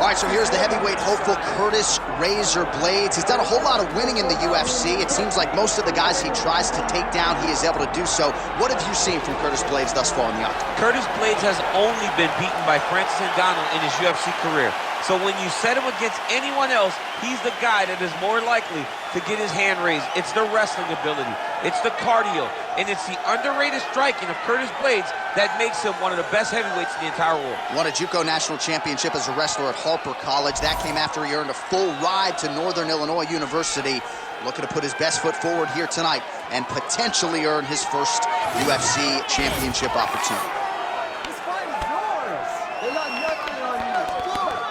All right, so here's the heavyweight hopeful, Curtis "Razor" Blaydes. He's done a whole lot of winning in the UFC. It seems like most of the guys he tries to take down, he is able to do so. What have you seen from Curtis Blaydes thus far in the octagon? Curtis Blaydes has only been beaten by Francis Ngannou in his UFC career. So when you set him against anyone else, he's the guy that is more likely to get his hand raised. It's the wrestling ability, it's the cardio, and it's the underrated striking of Curtis Blaydes that makes him one of the best heavyweights in the entire world. Won a JUCO national championship as a wrestler at Harper College. That came after he earned a full ride to Northern Illinois University. Looking to put his best foot forward here tonight and potentially earn his first UFC championship opportunity. This fight is yours. They got nothing on you. It's good.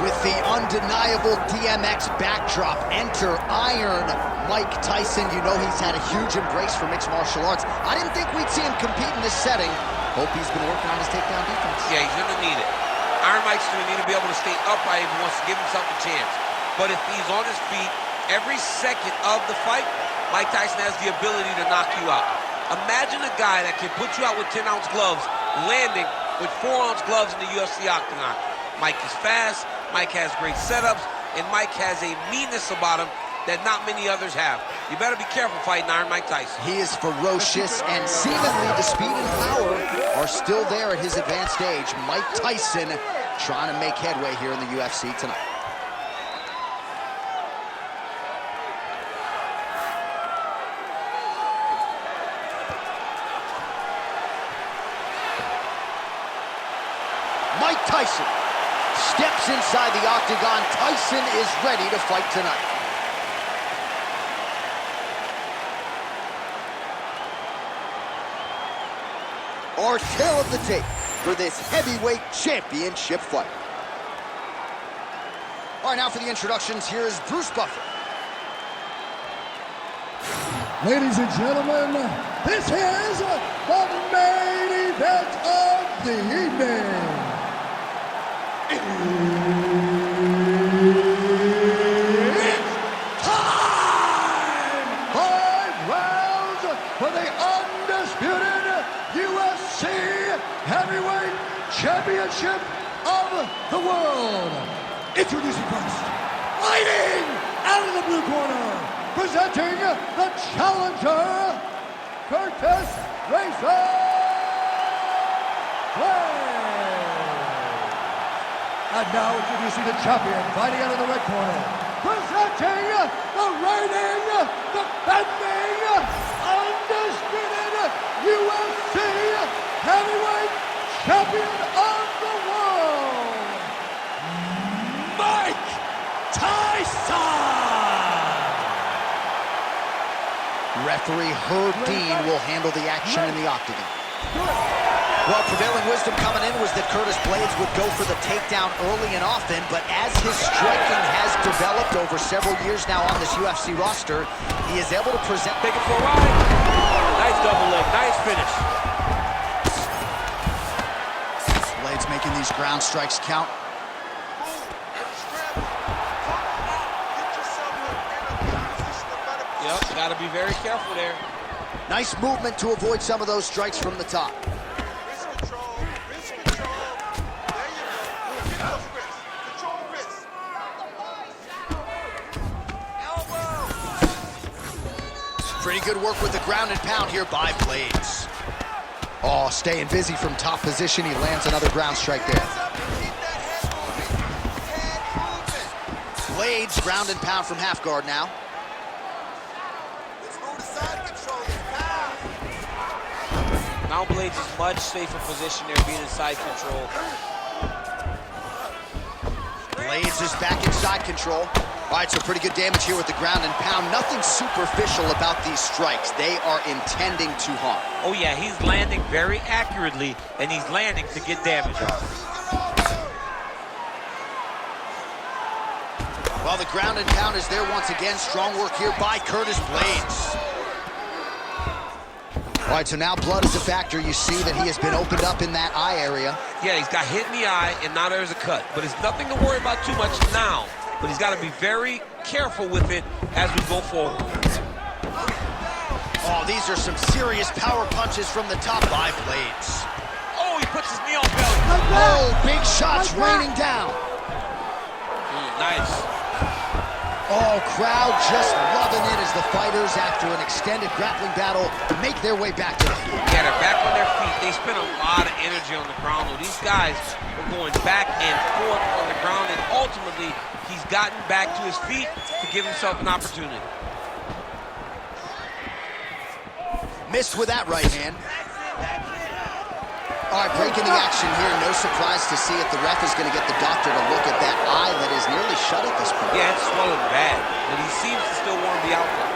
With the undeniable DMX backdrop, enter Iron Mike Tyson. You know he's had a huge embrace for mixed martial arts. I didn't think we'd see him compete in this setting. Hope he's been working on his takedown defense. Yeah, he's gonna need it. Iron Mike's gonna need to be able to stay upright if he wants to give himself a chance. But if he's on his feet every second of the fight, Mike Tyson has the ability to knock you out. Imagine a guy that can put you out with 10-ounce gloves, landing with 4-ounce gloves in the UFC octagon. Mike is fast, Mike has great setups, and Mike has a meanness about him that not many others have. You better be careful fighting Iron Mike Tyson. He is ferocious, and seemingly the speed and power are still there at his advanced age. Mike Tyson trying to make headway here in the UFC tonight. Mike Tyson steps inside the octagon. Tyson is ready to fight tonight. Our tail of the tape for this heavyweight championship fight. All right, now for the introductions, here is Bruce Buffer. Ladies and gentlemen, this is the main event of the evening. It's time! 5 rounds for the undisputed UFC Heavyweight Championship of the world. Introducing first, fighting out of the blue corner, presenting the challenger, Curtis "Razor" Blaydes. And now introducing the champion, fighting out of the red corner, presenting the reigning, defending, undisputed UFC Heavyweight Champion of the world, Mike Tyson! Referee Herb Dean will handle the action in the octagon. Well, prevailing wisdom coming in was that Curtis Blaydes would go for the takedown early and often, but as his striking has developed over several years now on this UFC roster, he is able to present... Take it for a ride. Nice double leg, nice finish. Blaydes making these ground strikes count. Yep, gotta be very careful there. Nice movement to avoid some of those strikes from the top. Wrist control. Wrist control. There you go. Get those wrists. Control the wrists. Elbow. Pretty good work with the ground and pound here by Blaydes. Oh, staying busy from top position. He lands another ground strike there. Blaydes ground and pound from half guard now. Now Blaydes is much safer position there, being in side control. Blaydes is back in side control. All right, so pretty good damage here with the ground and pound. Nothing superficial about these strikes. They are intending to harm. Oh yeah, he's landing very accurately, and he's landing to get damage off. Well, the ground and pound is there once again. Strong work here by Curtis Blaydes. All right, so now blood is a factor. You see that he has been opened up in that eye area. Yeah, he's got hit in the eye, and now there's a cut. But it's nothing to worry about too much now. But he's got to be very careful with it as we go forward. Oh, these are some serious power punches from the top by Blaydes. Oh, he puts his knee on belly. Oh, big shots raining down. Nice. Oh, crowd just loving it as the fighters, after an extended grappling battle, make their way back to the field. Yeah, they're back on their feet. They spent a lot of energy on the ground. These guys were going back and forth on the ground, and ultimately, he's gotten back to his feet to give himself an opportunity. Missed with that right hand. All right, breaking the action here. No surprise to see it. The ref is going to get the doctor to look at that eye that is nearly shut at this point. Yeah, it's swollen bad, but he seems to still want to be out there.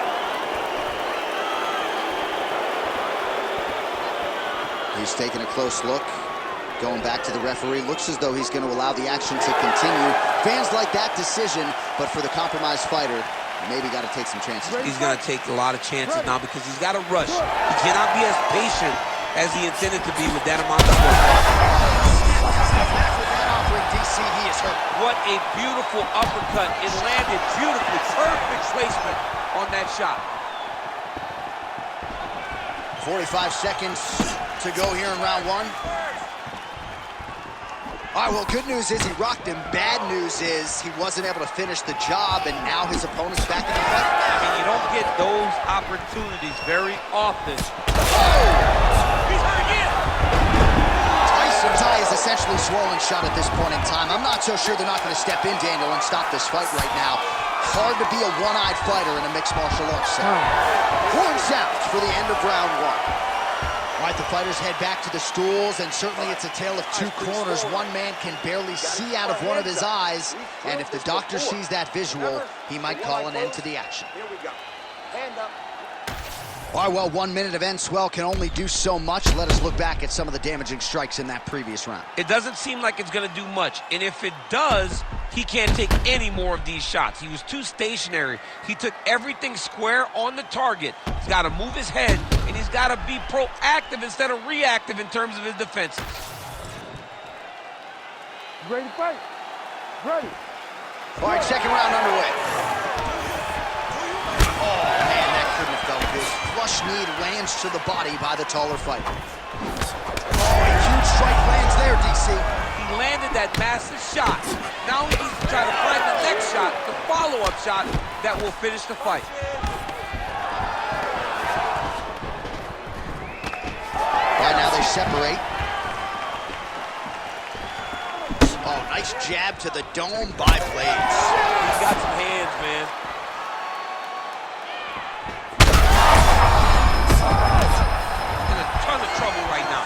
He's taking a close look. Going back to the referee. Looks as though he's going to allow the action to continue. Fans like that decision, but for the compromised fighter, maybe got to take some chances. He's going to take a lot of chances now because he's got to rush. He cannot be as patient as he intended to be with that amount of force. After that offering, DC, he is hurt. What a beautiful uppercut. It landed beautifully. Perfect placement on that shot. 45 seconds to go here in round one. All right, well, good news is he rocked him. Bad news is he wasn't able to finish the job, and now his opponent's back in the fight. I mean, you don't get those opportunities very often. He's hurt again. Tyson's eye is essentially swollen shut at this point in time. I'm not so sure they're not going to step in, Daniel, and stop this fight right now. Hard to be a one-eyed fighter in a mixed martial arts setting. Horn sounds for the end of round one. All right, the fighters head back to the stools, and certainly it's a tale of two corners. One man can barely see out of one of his eyes, and if the doctor sees that visual, he might call an end to the action. Here we go. Hand up. All right, well, 1 minute of end swell can only do so much. Let us look back at some of the damaging strikes in that previous round. It doesn't seem like it's going to do much, and if it does, he can't take any more of these shots. He was too stationary. He took everything square on the target. He's got to move his head, and he's got to be proactive instead of reactive in terms of his defenses. Ready to fight? Ready. All right, second round underway. Oh, man, that couldn't have felt good. Flush knee lands to the body by the taller fighter. Oh, a huge strike lands there, DC. He landed that massive shot. Now he needs to try to find the next shot, the follow-up shot that will finish the fight. Right now they separate. Oh, nice jab to the dome by Blaydes. He's got some hands, man. In a ton of trouble right now.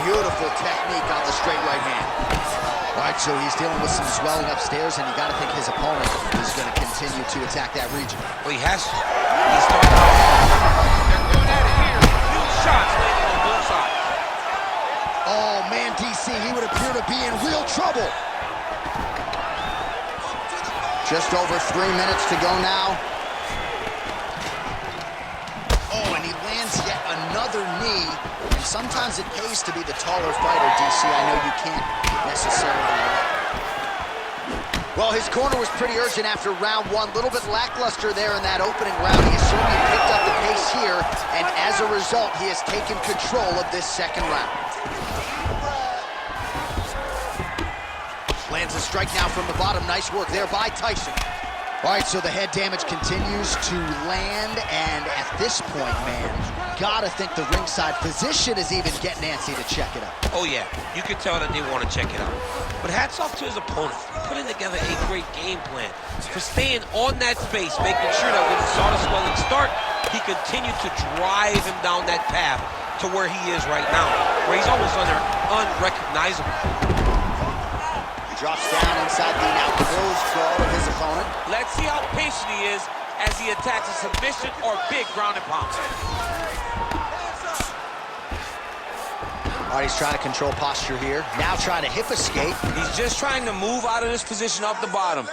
Beautiful technique on the straight right hand. All right, so he's dealing with some swelling upstairs, and you got to think his opponent is going to continue to attack that region. Well, he has to. He's starting to... They're going at it here. Huge shots landing on both sides. Oh, man, DC, he would appear to be in real trouble. Just over 3 minutes to go now. Oh, and he lands yet another knee. And sometimes it pays to be the taller fighter, DC. I know you can't necessarily. Well, his corner was pretty urgent after round one. A little bit lackluster there in that opening round. He has certainly picked up the pace here, and as a result, he has taken control of this second round. Lands a strike now from the bottom. Nice work there by Tyson. All right, so the head damage continues to land, and at this point, man, gotta think the ringside physician is even getting antsy to check it out. Oh, yeah. You can tell that they want to check it out. But hats off to his opponent for putting together a great game plan, for staying on that space, making sure that when he saw the swelling start, he continued to drive him down that path to where he is right now, where he's almost unrecognizable. Drops down inside the now closed guard of his opponent. Let's see how patient he is as he attacks a submission or big ground and pound. All right, he's trying to control posture here. Now trying to hip escape. He's just trying to move out of this position off the bottom.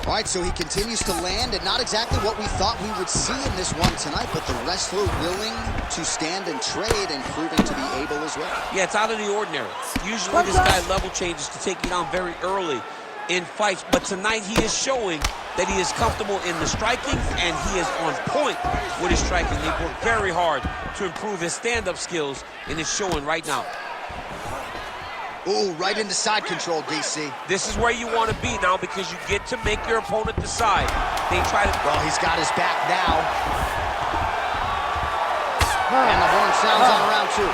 All right, so he continues to land, and not exactly what we thought we would see in this one tonight, but the wrestler willing to stand and trade and proving to be able as well. Yeah, it's out of the ordinary. Usually this guy level changes to take you down very early in fights, but tonight he is showing that he is comfortable in the striking, and he is on point with his striking. He worked very hard to improve his stand-up skills, and it's showing right now. Ooh, right into side control, DC. This is where you want to be now because you get to make your opponent decide. They try to... Well, he's got his back now. And the horn sounds on round two.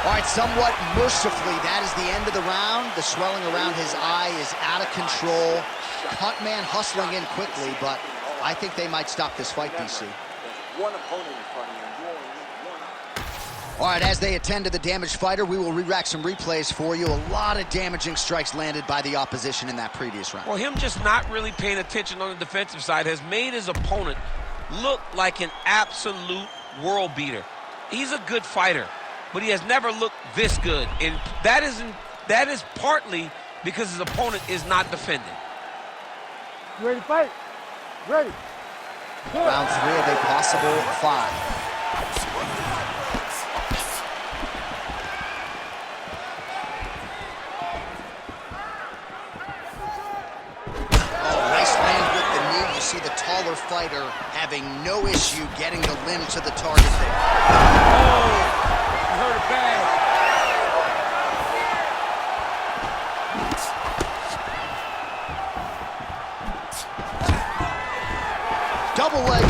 All right, somewhat mercifully, that is the end of the round. The swelling around his eye is out of control. Huntman hustling in quickly, but I think they might stop this fight, DC. One opponent in front of you. You only need one. All right, as they attend to the damaged fighter, we will re-rack some replays for you. A lot of damaging strikes landed by the opposition in that previous round. Well, him just not really paying attention on the defensive side has made his opponent look like an absolute world beater. He's a good fighter, but he has never looked this good. And that is partly because his opponent is not defending. You ready to fight? Ready. Round three of a possible 5. See the taller fighter having no issue getting the limb to the target there. Oh, you heard it bad. Double leg.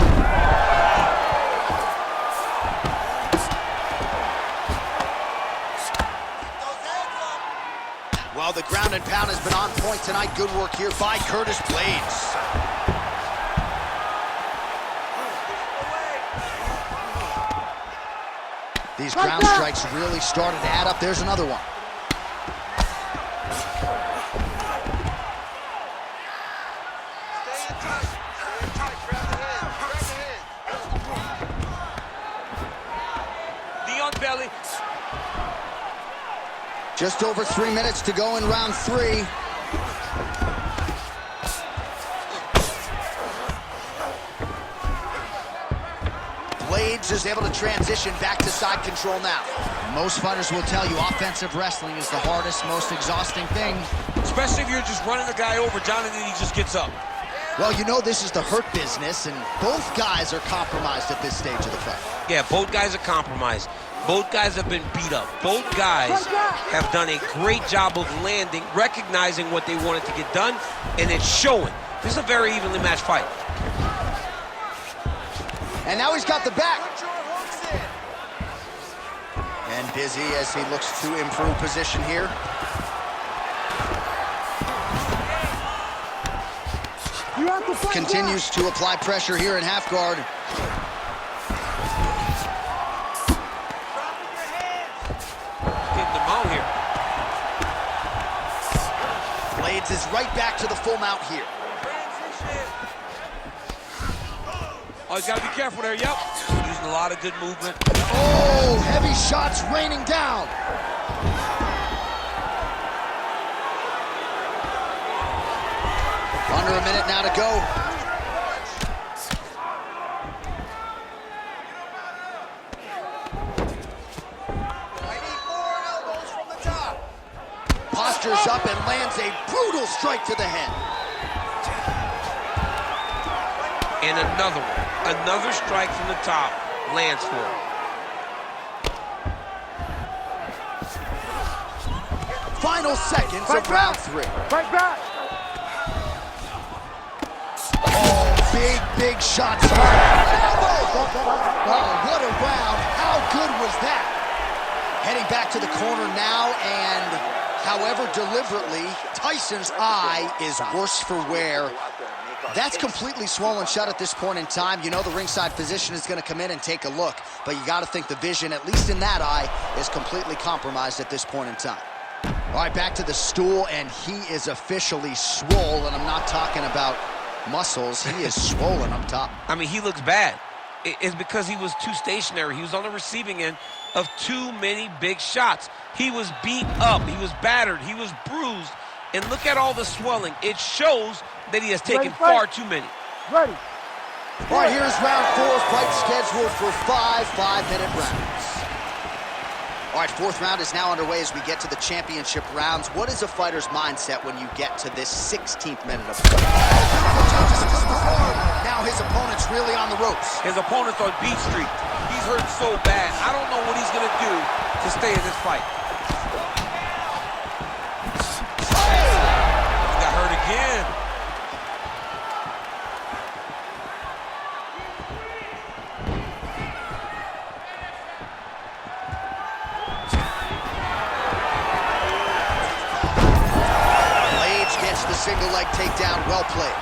Well, the ground and pound has been on point tonight. Good work here by Curtis Blaydes. These ground strikes really started to add up. There's another one. Stay in tight. Stay in tight. Grab the head. Grab the head. Knee on belly. Just over 3 minutes to go in round 3. Blaydes is able to transition back to side control now. Most fighters will tell you offensive wrestling is the hardest, most exhausting thing. Especially if you're just running a guy over, John, and then he just gets up. Well, you know this is the hurt business, and both guys are compromised at this stage of the fight. Yeah, both guys are compromised. Both guys have been beat up. Both guys have done a great job of landing, recognizing what they wanted to get done, and it's showing. This is a very evenly matched fight. And now he's got the back. And busy as he looks to improve position here. Continues to apply pressure here in half guard. Getting them out here. Blaydes is right back to the full mount here. Oh, he's got to be careful there. Yep. Using a lot of good movement. Oh, heavy shots raining down. Under a minute now to go. I need more elbows from the top. Postures up and lands a brutal strike to the head. And another one. Another strike from the top lands for him. Final seconds of round 3. Fight back. Oh, big shots. Oh, what a round. How good was that? Heading back to the corner now, and however deliberately, Tyson's eye is worse for wear That's completely swollen shut at this point in time. You know the ringside physician is going to come in and take a look, but you got to think the vision, at least in that eye, is completely compromised at this point in time. All right, back to the stool, and he is officially swollen. I'm not talking about muscles. He is swollen up top. I mean, he looks bad. It's because he was too stationary. He was on the receiving end of too many big shots. He was beat up. He was battered. He was bruised. And look at all the swelling. It shows that he has taken far too many. Ready. All right, here's round 4. Fight scheduled for 5 5-minute rounds. All right, 4th round is now underway as we get to the championship rounds. What is a fighter's mindset when you get to this 16th minute of play? Now his opponent's really on the ropes. His opponent's on beat street. He's hurt so bad. I don't know what he's going to do to stay in this fight. He got hurt again. Blaydes gets the single leg takedown. Well played.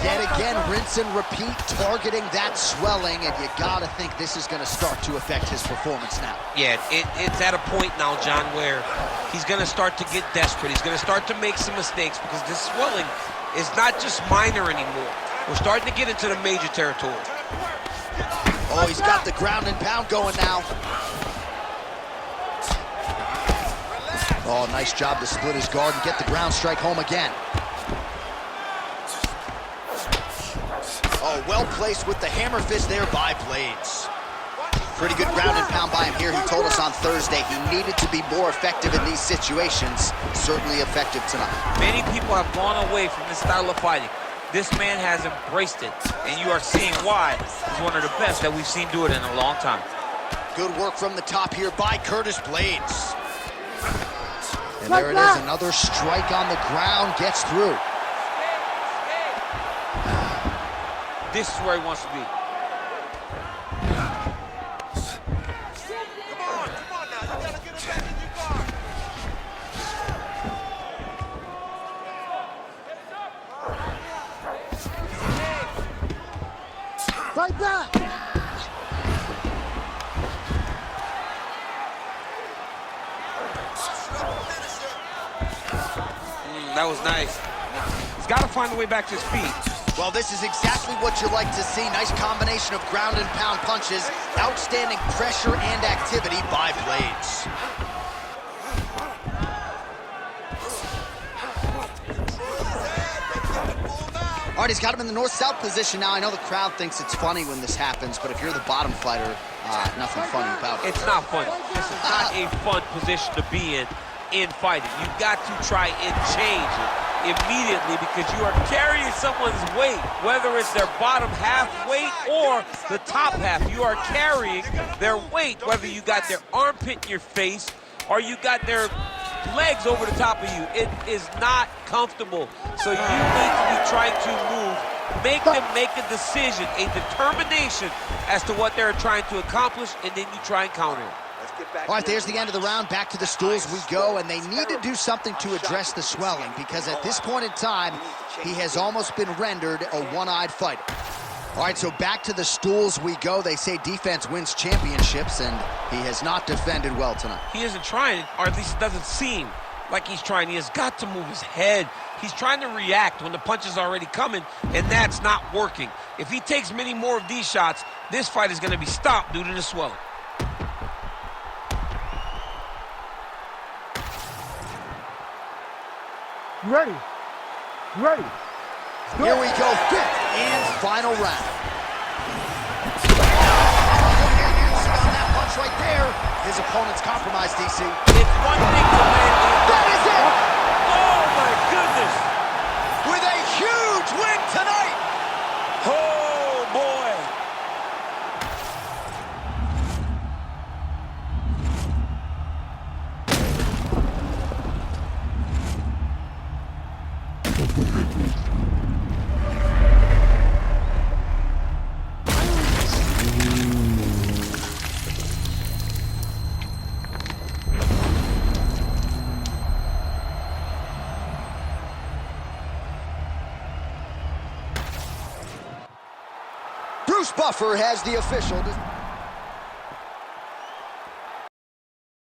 Yet again, rinse and repeat, targeting that swelling, and you gotta think this is gonna start to affect his performance now. Yeah, it's at a point now, John, where he's gonna start to get desperate. He's gonna start to make some mistakes because this swelling is not just minor anymore. We're starting to get into the major territory. Oh, he's got the ground and pound going now. Oh, nice job to split his guard and get the ground strike home again. Oh, well placed with the hammer fist there by Blaydes. Pretty good ground and pound by him here. He told us on Thursday he needed to be more effective in these situations. Certainly effective tonight. Many people have gone away from this style of fighting. This man has embraced it, and you are seeing why he's one of the best that we've seen do it in a long time. Good work from the top here by Curtis Blaydes. And there it is, another strike on the ground, gets through. This is where he wants to be. Come on now. You gotta get him back in your guard. Fight back. That was nice. He's got to find a way back to his feet. Well, this is exactly what you like to see. Nice combination of ground and pound punches. Outstanding pressure and activity by Blaydes. All right, he's got him in the north-south position now. I know the crowd thinks it's funny when this happens, but if you're the bottom fighter, nothing funny about it. It's not funny. This is not a fun position to be in fighting. You've got to try and change it immediately because you are carrying someone's weight, whether it's their bottom half weight or the top half. You are carrying their weight, whether you got their armpit in your face or you got their legs over the top of you. It is not comfortable. So you need to be trying to move, make them make a decision, a determination as to what they're trying to accomplish, and then you try and counter it. All right, there's the end of the round. Back to the stools we go, and they need to do something to address the swelling because at this point in time, he has almost been rendered a one-eyed fighter. All right, so back to the stools we go. They say defense wins championships, and he has not defended well tonight. He isn't trying, or at least it doesn't seem like he's trying. He has got to move his head. He's trying to react when the punch is already coming, and that's not working. If he takes many more of these shots, this fight is going to be stopped due to the swelling. Ready. Ready. Here we go, 5th and final round. On that punch right there, his opponent's compromised, DC. It's one thing to land. That is it! Oh, my goodness! With a huge win tonight! Oh, boy! Bruce Buffer has the official.